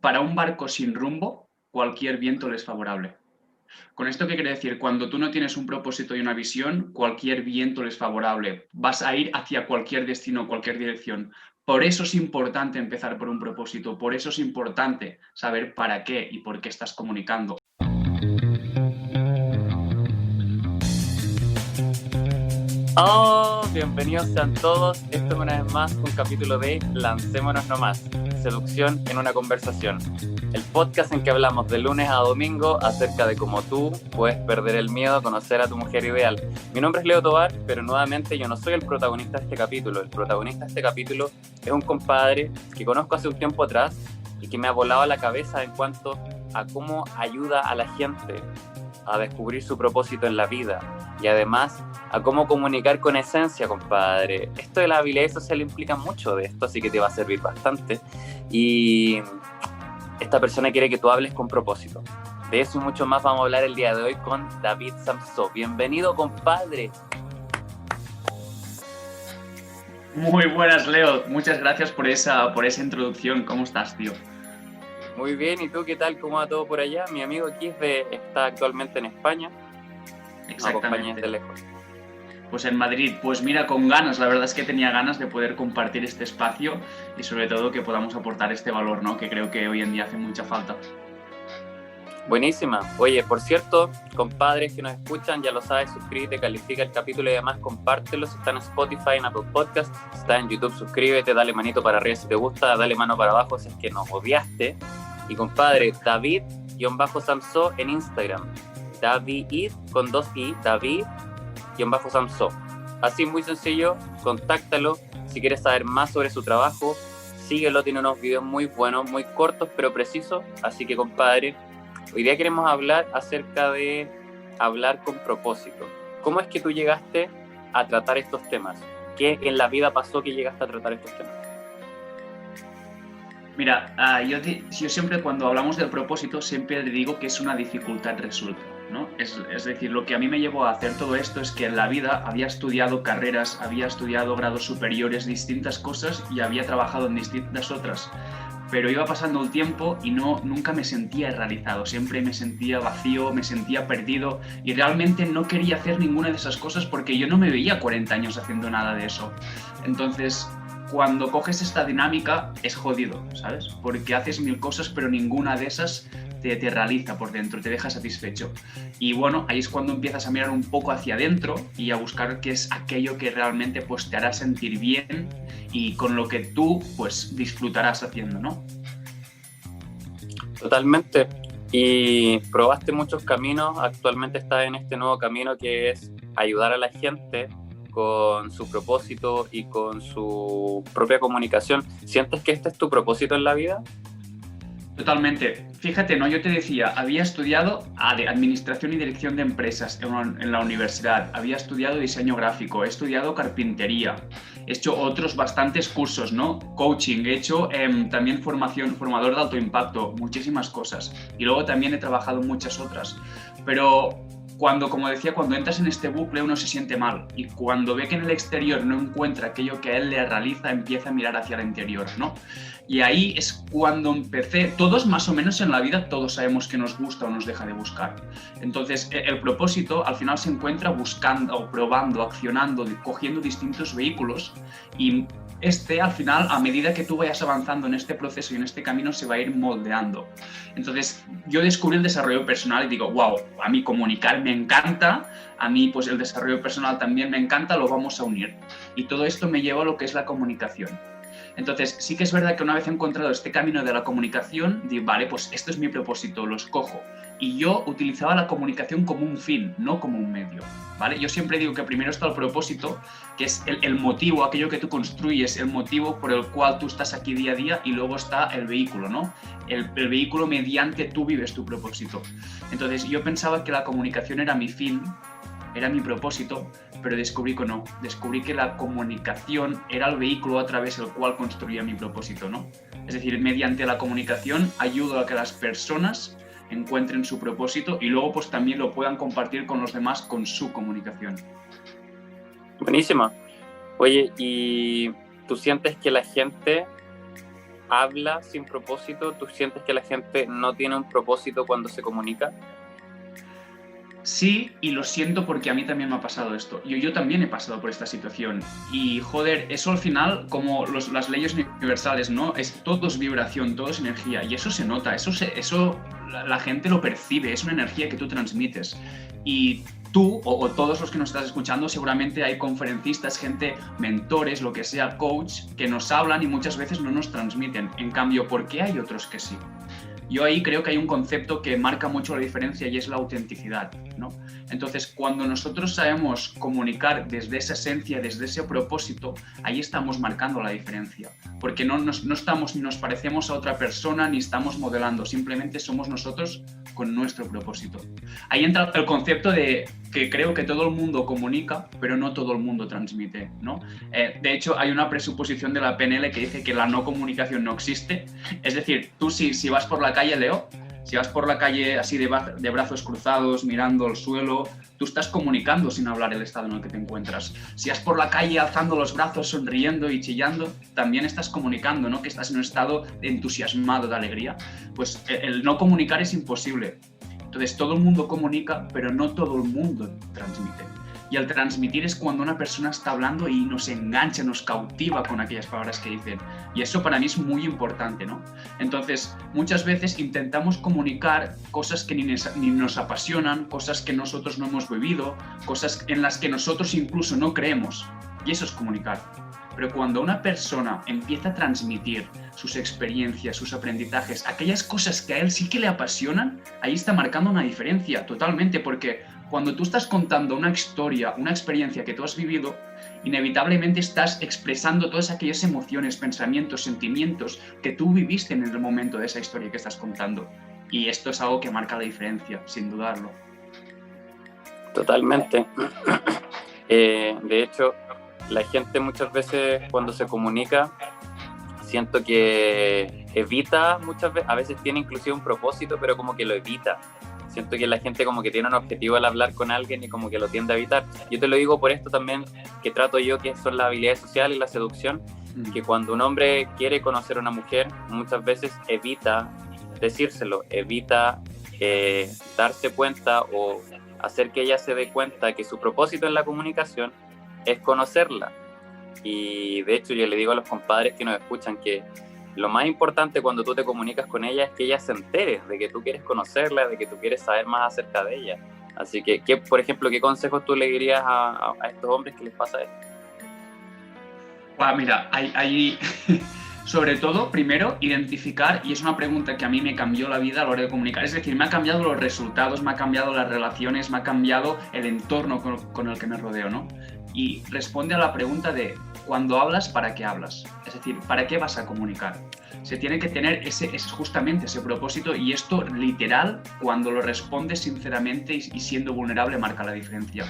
para un barco sin rumbo, cualquier viento le es favorable. ¿Con esto qué quiere decir? Cuando tú no tienes un propósito y una visión, cualquier viento le es favorable. Vas a ir hacia cualquier destino, cualquier dirección. Por eso es importante empezar por un propósito, por eso es importante saber para qué y por qué estás comunicando. Oh, bienvenidos sean todos. Esto es una vez más un capítulo de Lancémonos Nomás, seducción en una conversación. El podcast en que hablamos de lunes a domingo acerca de cómo tú puedes perder el miedo a conocer a tu mujer ideal. Mi nombre es Leo Tobar, pero nuevamente yo no soy el protagonista de este capítulo. El protagonista de este capítulo es un compadre que conozco hace un tiempo atrás y que me ha volado la cabeza en cuanto a cómo ayuda a la gente a descubrir su propósito en la vida y además a cómo comunicar con esencia, compadre. Esto de la habilidad social implica mucho de esto, así que te va a servir bastante. Y esta persona quiere que tú hables con propósito. De eso y mucho más vamos a hablar el día de hoy con David Samsó. Bienvenido, compadre. Muy buenas, Leo. Muchas gracias por esa introducción. ¿Cómo estás, tío? Muy bien, ¿y tú qué tal? ¿Cómo va todo por allá? Mi amigo aquí está actualmente en España. Nos acompaña desde lejos. Pues en Madrid, pues mira, con ganas, la verdad es que tenía ganas de poder compartir este espacio y sobre todo que podamos aportar este valor, ¿no? Que creo que hoy en día hace mucha falta. Buenísima. Oye, por cierto, compadres que nos escuchan, ya lo sabes, suscríbete, califica el capítulo y además compártelo si está en Spotify, en Apple Podcasts, si está en YouTube, suscríbete, dale manito para arriba si te gusta, dale mano para abajo si es que nos odiaste. Y compadre, David-Samsó en Instagram. David con 2 I, David-Samsó. Así muy sencillo, contáctalo. Si quieres saber más sobre su trabajo, síguelo, tiene unos videos muy buenos, muy cortos pero precisos. Así que compadre, hoy día queremos hablar acerca de hablar con propósito. ¿Cómo es que tú llegaste a tratar estos temas? ¿Qué en la vida pasó que llegaste a tratar estos temas? Mira, yo siempre cuando hablamos del propósito siempre le digo que es una dificultad resuelta, ¿no? Es decir, lo que a mí me llevó a hacer todo esto es que en la vida había estudiado carreras, había estudiado grados superiores, distintas cosas y había trabajado en distintas otras. Pero iba pasando el tiempo y nunca me sentía realizado, siempre me sentía vacío, me sentía perdido y realmente no quería hacer ninguna de esas cosas porque yo no me veía 40 años haciendo nada de eso. Entonces, cuando coges esta dinámica es jodido, ¿sabes? Porque haces 1000 cosas pero ninguna de esas te realiza por dentro, te deja satisfecho. Y bueno, ahí es cuando empiezas a mirar un poco hacia adentro y a buscar qué es aquello que realmente pues, te hará sentir bien y con lo que tú pues disfrutarás haciendo, ¿no? Totalmente. Y probaste muchos caminos, actualmente estás en este nuevo camino que es ayudar a la gente con su propósito y con su propia comunicación. ¿Sientes que este es tu propósito en la vida? Totalmente. Fíjate, ¿no? Yo te decía, había estudiado Administración y Dirección de Empresas en la universidad, había estudiado Diseño Gráfico, he estudiado Carpintería, he hecho otros bastantes cursos, ¿no? Coaching, he hecho también formador de alto impacto, muchísimas cosas. Y luego también he trabajado en muchas otras. Pero como decía, cuando entras en este bucle uno se siente mal y cuando ve que en el exterior no encuentra aquello que a él le realiza, empieza a mirar hacia el interior, ¿no? Y ahí es cuando empecé, todos más o menos en la vida, todos sabemos que nos gusta o nos deja de buscar. Entonces, el propósito al final se encuentra buscando, probando, accionando, cogiendo distintos vehículos y al final, a medida que tú vayas avanzando en este proceso y en este camino, se va a ir moldeando. Entonces, yo descubrí el desarrollo personal y digo, wow, a mí comunicar me encanta, a mí pues el desarrollo personal también me encanta, lo vamos a unir. Y todo esto me lleva a lo que es la comunicación. Entonces, sí que es verdad que una vez he encontrado este camino de la comunicación, digo, vale, pues esto es mi propósito, lo escojo. Y yo utilizaba la comunicación como un fin, no como un medio, ¿vale? Yo siempre digo que primero está el propósito, que es el motivo, aquello que tú construyes, el motivo por el cual tú estás aquí día a día, y luego está el vehículo, ¿no? El vehículo mediante tú vives tu propósito. Entonces, yo pensaba que la comunicación era mi fin, era mi propósito, pero descubrí que no. Descubrí que la comunicación era el vehículo a través del cual construía mi propósito, ¿no? Es decir, mediante la comunicación ayudo a que las personas encuentren su propósito y luego pues también lo puedan compartir con los demás con su comunicación. Buenísima. Oye, ¿y tú sientes que la gente habla sin propósito? ¿Tú sientes que la gente no tiene un propósito cuando se comunica? Sí, y lo siento porque a mí también me ha pasado esto. Yo también he pasado por esta situación. Y joder, eso al final, como las leyes universales, ¿no? Todo es vibración, todo es energía. Y eso se nota, eso la gente lo percibe, es una energía que tú transmites. Y tú o todos los que nos estás escuchando, seguramente hay conferencistas, gente, mentores, lo que sea, coach, que nos hablan y muchas veces no nos transmiten. En cambio, ¿por qué hay otros que sí? Yo ahí creo que hay un concepto que marca mucho la diferencia y es la autenticidad, ¿no? Entonces, cuando nosotros sabemos comunicar desde esa esencia, desde ese propósito, ahí estamos marcando la diferencia. Porque no estamos ni nos parecemos a otra persona ni estamos modelando, simplemente somos nosotros con nuestro propósito. Ahí entra el concepto de que creo que todo el mundo comunica, pero no todo el mundo transmite, ¿no? De hecho, hay una presuposición de la PNL que dice que la no comunicación no existe. Es decir, tú si vas por la calle, Leo, si vas por la calle así de brazos cruzados, mirando el suelo, tú estás comunicando sin hablar el estado en el que te encuentras. Si vas por la calle alzando los brazos, sonriendo y chillando, también estás comunicando, ¿no? Que estás en un estado entusiasmado, de alegría. Pues el no comunicar es imposible. Entonces, todo el mundo comunica, pero no todo el mundo transmite. Y al transmitir es cuando una persona está hablando y nos engancha, nos cautiva con aquellas palabras que dicen. Y eso para mí es muy importante, ¿no? Entonces, muchas veces intentamos comunicar cosas que ni nos apasionan, cosas que nosotros no hemos vivido, cosas en las que nosotros incluso no creemos. Y eso es comunicar. Pero cuando una persona empieza a transmitir sus experiencias, sus aprendizajes, aquellas cosas que a él sí que le apasionan, ahí está marcando una diferencia totalmente, porque cuando tú estás contando una historia, una experiencia que tú has vivido, inevitablemente estás expresando todas aquellas emociones, pensamientos, sentimientos que tú viviste en el momento de esa historia que estás contando. Y esto es algo que marca la diferencia, sin dudarlo. Totalmente. De hecho, la gente muchas veces cuando se comunica, siento que evita muchas veces, a veces tiene inclusive un propósito, pero como que lo evita. Siento que la gente como que tiene un objetivo al hablar con alguien y como que lo tiende a evitar. Yo te lo digo por esto también que trato yo, que son las habilidades sociales y la seducción, que cuando un hombre quiere conocer a una mujer, muchas veces evita decírselo, evita darse cuenta o hacer que ella se dé cuenta que su propósito en la comunicación es conocerla. Y de hecho yo le digo a los compadres que nos escuchan que lo más importante cuando tú te comunicas con ella es que ella se entere de que tú quieres conocerla, de que tú quieres saber más acerca de ella. Así que, por ejemplo, ¿qué consejos tú le dirías a estos hombres que les pasa esto? Mira, hay sobre todo, primero, identificar, y es una pregunta que a mí me cambió la vida a la hora de comunicar, es decir, me ha cambiado los resultados, me ha cambiado las relaciones, me ha cambiado el entorno con el que me rodeo, ¿no? Y responde a la pregunta de, cuando hablas, ¿para qué hablas? Es decir, ¿para qué vas a comunicar? Se tiene que tener justamente ese propósito, y esto literal, cuando lo respondes sinceramente y siendo vulnerable, marca la diferencia.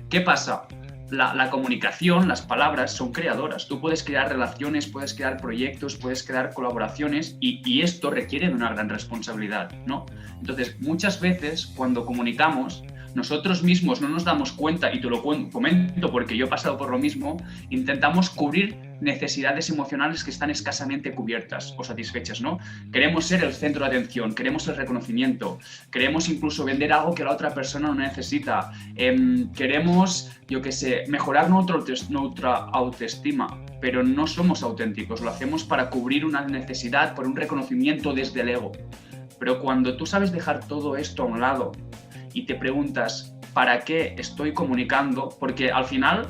¿Qué pasa? La comunicación, las palabras son creadoras. Tú puedes crear relaciones, puedes crear proyectos, puedes crear colaboraciones y esto requiere de una gran responsabilidad, ¿no? Entonces, muchas veces cuando comunicamos, nosotros mismos no nos damos cuenta, y te lo comento porque yo he pasado por lo mismo, intentamos cubrir necesidades emocionales que están escasamente cubiertas o satisfechas, ¿no? Queremos ser el centro de atención, queremos el reconocimiento, queremos incluso vender algo que la otra persona no necesita, queremos, yo qué sé, mejorar nuestra autoestima, pero no somos auténticos, lo hacemos para cubrir una necesidad, por un reconocimiento desde el ego. Pero cuando tú sabes dejar todo esto a un lado y te preguntas, ¿para qué estoy comunicando? Porque al final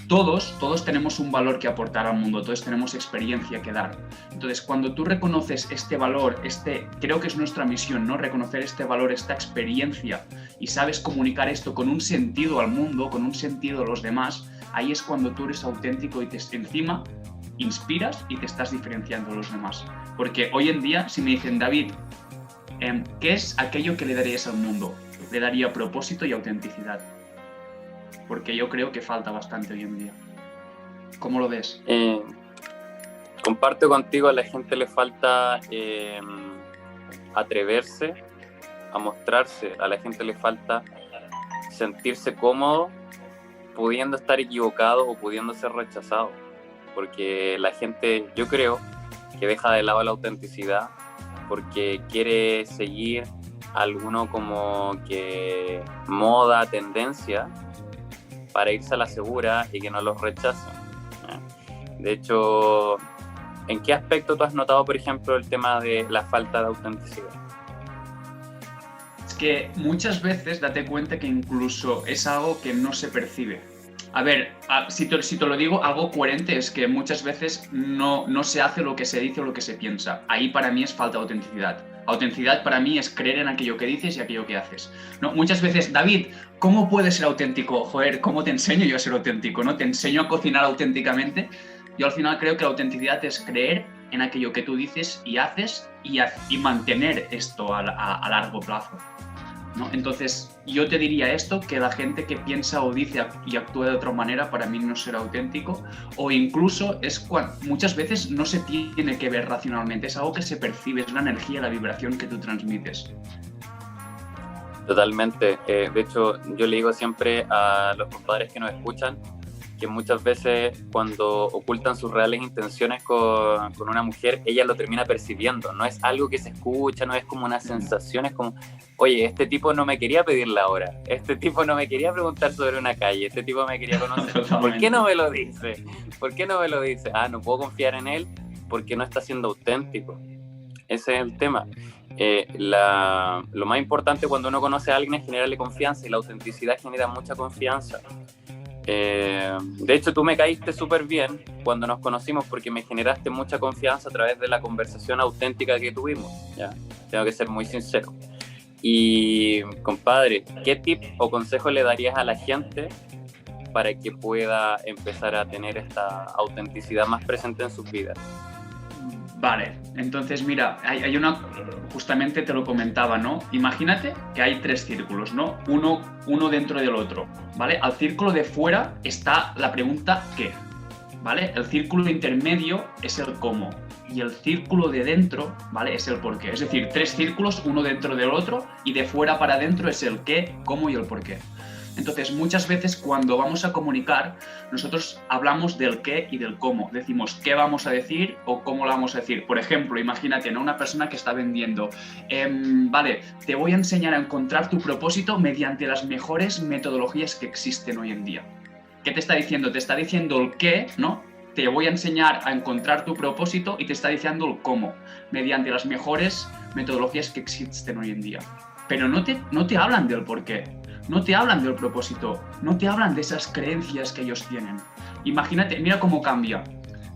todos tenemos un valor que aportar al mundo, todos tenemos experiencia que dar. Entonces, cuando tú reconoces este valor, creo que es nuestra misión, ¿no? Reconocer este valor, esta experiencia, y sabes comunicar esto con un sentido al mundo, con un sentido a los demás, ahí es cuando tú eres auténtico y encima inspiras y te estás diferenciando de los demás. Porque hoy en día, si me dicen, David, ¿qué es aquello que le darías al mundo? Le daría propósito y autenticidad. Porque yo creo que falta bastante hoy en día. ¿Cómo lo ves? Comparto contigo, a la gente le falta atreverse a mostrarse, a la gente le falta sentirse cómodo pudiendo estar equivocado o pudiendo ser rechazado, porque la gente, yo creo que deja de lado la autenticidad porque quiere seguir alguno como que moda, tendencia, para irse a la segura y que no los rechacen. De hecho, ¿en qué aspecto tú has notado, por ejemplo, el tema de la falta de autenticidad? Es que muchas veces date cuenta que incluso es algo que no se percibe. A ver, si te lo digo, algo coherente es que muchas veces no se hace lo que se dice o lo que se piensa. Ahí para mí es falta de autenticidad. Autenticidad para mí es creer en aquello que dices y aquello que haces. ¿No? Muchas veces, David, ¿cómo puedes ser auténtico? Joder, ¿cómo te enseño yo a ser auténtico? ¿No? ¿Te enseño a cocinar auténticamente? Yo al final creo que la autenticidad es creer en aquello que tú dices y haces y mantener esto a largo plazo, ¿no? Entonces, yo te diría esto, que la gente que piensa o dice y actúa de otra manera, para mí no será auténtico, o incluso muchas veces no se tiene que ver racionalmente, es algo que se percibe, es la energía, la vibración que tú transmites. Totalmente. De hecho, yo le digo siempre a los compadres que nos escuchan que muchas veces cuando ocultan sus reales intenciones con una mujer, ella lo termina percibiendo. No es algo que se escucha, no es como una sensación, es como, oye, este tipo no me quería pedir la hora, este tipo no me quería preguntar sobre una calle, este tipo me quería conocer. ¿Por qué no me lo dice? ¿Por qué no me lo dice? No puedo confiar en él porque no está siendo auténtico. Ese es el tema. Lo más importante cuando uno conoce a alguien es generarle confianza, y la autenticidad genera mucha confianza. De hecho, tú me caíste súper bien cuando nos conocimos porque me generaste mucha confianza a través de la conversación auténtica que tuvimos, ¿ya? Tengo que ser muy sincero. Y, compadre, ¿qué tip o consejo le darías a la gente para que pueda empezar a tener esta autenticidad más presente en sus vidas? Vale, entonces mira, hay una, justamente te lo comentaba, ¿no? Imagínate que hay 3 círculos, ¿no? Uno dentro del otro, ¿vale? Al círculo de fuera está la pregunta ¿qué? ¿Vale? El círculo intermedio es el cómo y el círculo de dentro, ¿vale? Es el por qué. Es decir, 3 círculos, uno dentro del otro, y de fuera para adentro es el qué, cómo y el por qué. Entonces, muchas veces cuando vamos a comunicar, nosotros hablamos del qué y del cómo. Decimos qué vamos a decir o cómo lo vamos a decir. Por ejemplo, imagínate, ¿no? Una persona que está vendiendo. Vale, te voy a enseñar a encontrar tu propósito mediante las mejores metodologías que existen hoy en día. ¿Qué te está diciendo? Te está diciendo el qué, ¿no? Te voy a enseñar a encontrar tu propósito, y te está diciendo el cómo, mediante las mejores metodologías que existen hoy en día. Pero no te hablan del por qué. No te hablan del propósito, no te hablan de esas creencias que ellos tienen. Imagínate, mira cómo cambia.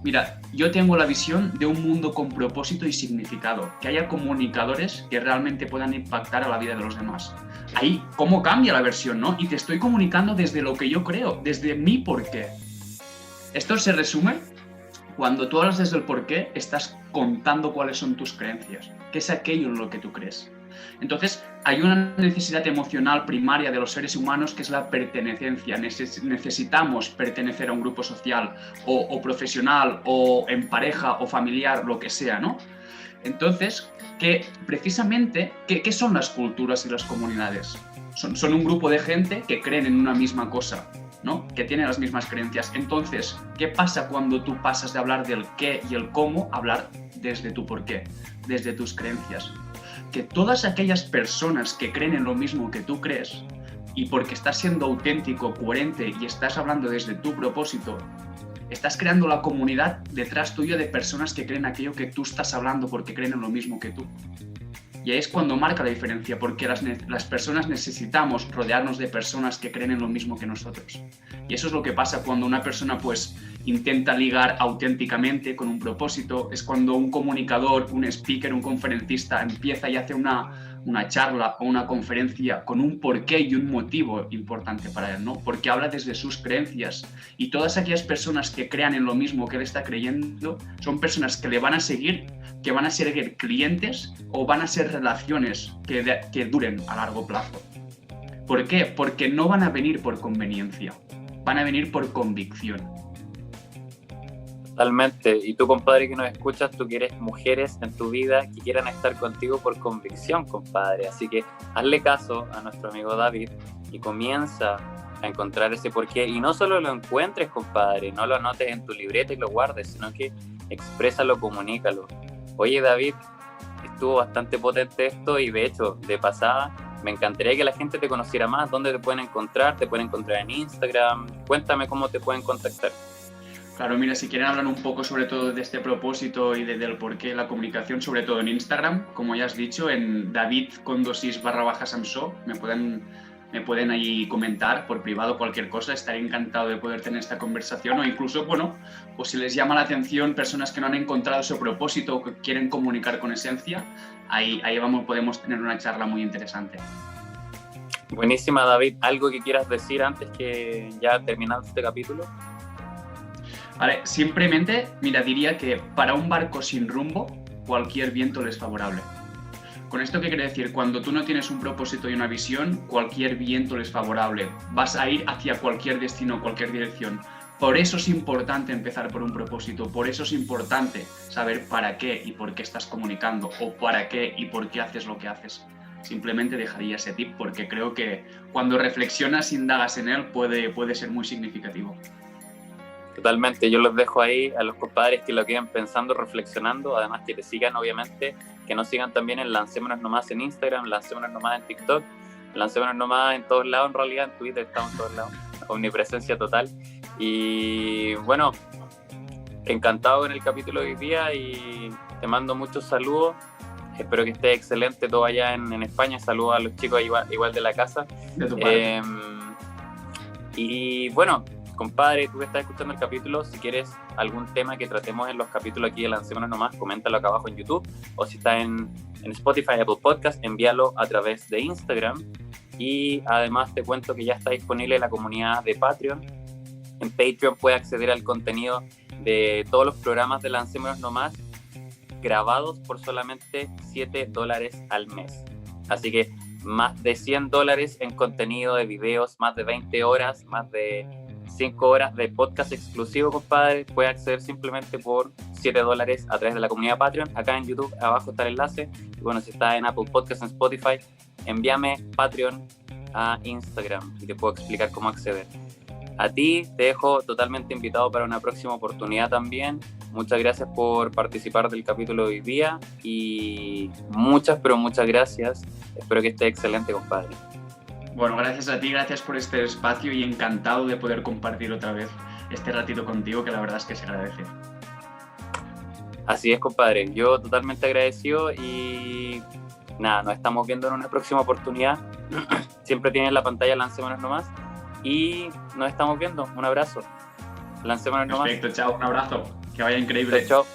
Mira, yo tengo la visión de un mundo con propósito y significado, que haya comunicadores que realmente puedan impactar a la vida de los demás. Ahí, cómo cambia la versión, ¿no? Y te estoy comunicando desde lo que yo creo, desde mi porqué. Esto se resume cuando tú hablas desde el porqué, estás contando cuáles son tus creencias, qué es aquello en lo que tú crees. Entonces, hay una necesidad emocional primaria de los seres humanos que es la pertenencia. Necesitamos pertenecer a un grupo social o profesional o en pareja o familiar, lo que sea, ¿no? Entonces, precisamente, ¿qué son las culturas y las comunidades? Son un grupo de gente que creen en una misma cosa, ¿no? Que tienen las mismas creencias. Entonces, ¿qué pasa cuando tú pasas de hablar del qué y el cómo a hablar desde tu porqué, desde tus creencias? Que todas aquellas personas que creen en lo mismo que tú crees, y porque estás siendo auténtico, coherente y estás hablando desde tu propósito, estás creando la comunidad detrás tuyo de personas que creen aquello que tú estás hablando porque creen en lo mismo que tú. Y ahí es cuando marca la diferencia, porque las personas necesitamos rodearnos de personas que creen en lo mismo que nosotros. Y eso es lo que pasa cuando una persona pues intenta ligar auténticamente con un propósito. Es cuando un comunicador, un speaker, un conferencista empieza y hace una charla o una conferencia con un porqué y un motivo importante para él, ¿no? Porque habla desde sus creencias, y todas aquellas personas que crean en lo mismo que él está creyendo son personas que le van a seguir, que van a ser clientes o van a ser relaciones que duren a largo plazo. ¿Por qué? Porque no van a venir por conveniencia, van a venir por convicción. Totalmente. Y tú, compadre, que nos escuchas, tú quieres mujeres en tu vida que quieran estar contigo por convicción, compadre. Así que hazle caso a nuestro amigo David y comienza a encontrar ese porqué. Y no solo lo encuentres, compadre, no lo anotes en tu libreta y lo guardes, sino que exprésalo, comunícalo. Oye, David, estuvo bastante potente esto y de hecho, de pasada, me encantaría que la gente te conociera más. ¿Dónde te pueden encontrar? ¿Te pueden encontrar en Instagram? Cuéntame cómo te pueden contactar. Claro, mira, si quieren hablar un poco sobre todo de este propósito y del por qué la comunicación, sobre todo en Instagram, como ya has dicho, en david_samso, me pueden ahí comentar por privado cualquier cosa. Estaré encantado de poder tener esta conversación, o incluso, bueno, pues si les llama la atención personas que no han encontrado su propósito o que quieren comunicar con esencia, ahí podemos tener una charla muy interesante. Buenísima, David. ¿Algo que quieras decir antes que ya terminando este capítulo? Vale, simplemente, mira, diría que para un barco sin rumbo, cualquier viento le es favorable. ¿Con esto qué quiere decir? Cuando tú no tienes un propósito y una visión, cualquier viento le es favorable. Vas a ir hacia cualquier destino, cualquier dirección. Por eso es importante empezar por un propósito, por eso es importante saber para qué y por qué estás comunicando, o para qué y por qué haces lo que haces. Simplemente dejaría ese tip porque creo que cuando reflexionas, indagas en él, puede ser muy significativo. Totalmente, yo los dejo ahí a los compadres que lo queden pensando, reflexionando, además que te sigan obviamente, que nos sigan también en Lancémonos Nomás en Instagram, Lancémonos Nomás en TikTok, Lancémonos Nomás en todos lados en realidad, en Twitter estamos en todos lados, omnipresencia total. Y bueno, encantado con el capítulo de hoy día y te mando muchos saludos, espero que esté excelente todo allá en España, saludos a los chicos igual de la casa. De tu parte. Y bueno, compadre, tú que estás escuchando el capítulo, si quieres algún tema que tratemos en los capítulos aquí de Lancémonos Nomás, coméntalo acá abajo en YouTube, o si está en Spotify, Apple Podcast, envíalo a través de Instagram. Y además te cuento que ya está disponible la comunidad de Patreon. En Patreon puedes acceder al contenido de todos los programas de Lancémonos Nomás grabados por solamente $7 al mes. Así que más de $100 en contenido de videos, más de 20 horas, más de 5 horas de podcast exclusivo, compadre. Puedes acceder simplemente por $7 a través de la comunidad Patreon. Acá en YouTube abajo está el enlace. Y bueno, si está en Apple Podcasts, en Spotify, envíame Patreon a Instagram y te puedo explicar cómo acceder. A ti te dejo totalmente invitado para una próxima oportunidad también. Muchas gracias por participar del capítulo de hoy día y pero muchas gracias. Espero que esté excelente, compadre. Bueno, gracias a ti, gracias por este espacio y encantado de poder compartir otra vez este ratito contigo, que la verdad es que se agradece. Así es, compadre. Yo totalmente agradecido y nada, nos estamos viendo en una próxima oportunidad. Siempre tienes la pantalla Lancémonos Nomás y nos estamos viendo. Un abrazo. Lancémonos Nomás. Perfecto, chao, un abrazo. Que vaya increíble. Chao.